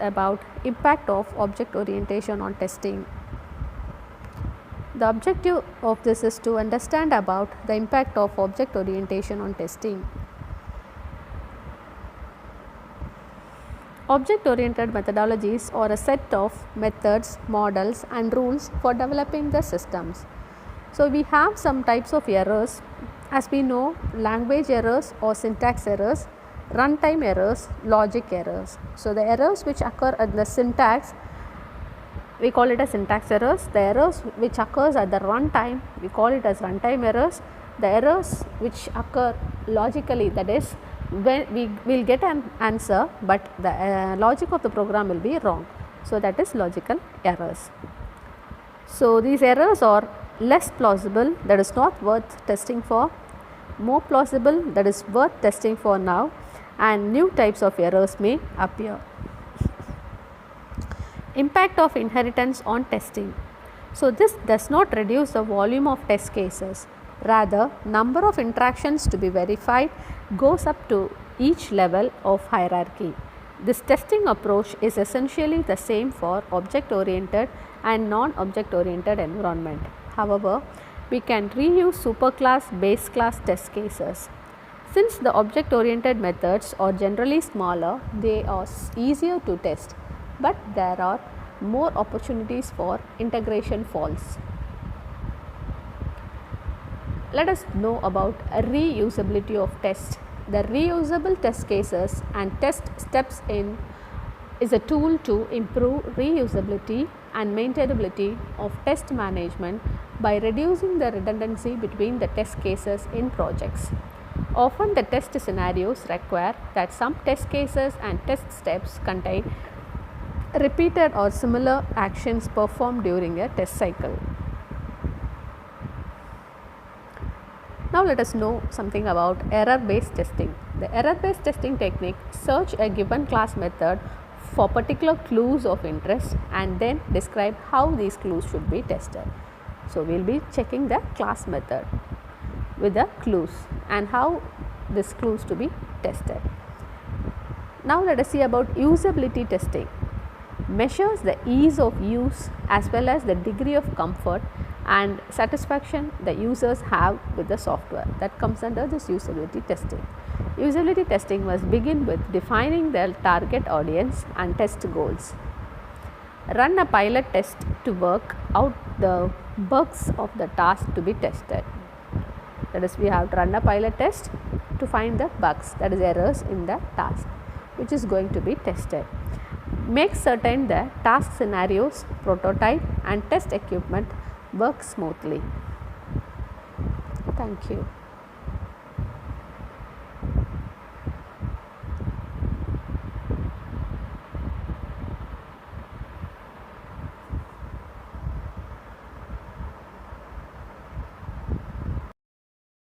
About impact of object orientation on testing. The objective of this is to understand about the impact of object orientation on testing. Object oriented methodologies are a set of methods, models and rules for developing the systems. So, we have some types of errors. As we know, language errors or syntax errors, runtime errors, logic errors. So, the errors which occur at the syntax, we call it as syntax errors. The errors which occurs at the runtime, we call it as runtime errors. The errors which occur logically, that is when we will get an answer, but the logic of the program will be wrong. So, that is logical errors. So, these errors are less plausible, that is not worth testing for, more plausible, that is worth testing for now, and new types of errors may appear. Impact of inheritance on testing. So, this does not reduce the volume of test cases, rather number of interactions to be verified goes up to each level of hierarchy. This testing approach is essentially the same for object oriented and non-object oriented environment. However, we can reuse superclass base class test cases. Since the object oriented methods are generally smaller, they are easier to test, but there are more opportunities for integration faults. Let us know about reusability of tests. The reusable test cases and test steps in is a tool to improve reusability and maintainability of test management by reducing the redundancy between the test cases in projects. Often the test scenarios require that some test cases and test steps contain repeated or similar actions performed during a test cycle. Now, let us know something about error based testing. The error based testing technique search a given class method for particular clues of interest and then describe how these clues should be tested. So, we will be checking the class method with the clues and how these clues to be tested. Now, let us see about usability testing. Measures the ease of use as well as the degree of comfort and satisfaction the users have with the software. That comes under this usability testing. Usability testing must begin with defining the target audience and test goals. Run a pilot test to work out the bugs of the task to be tested. That is, we have to run a pilot test to find the bugs, that is errors in the task which is going to be tested. Make certain the task scenarios, prototype and test equipment work smoothly. Thank you.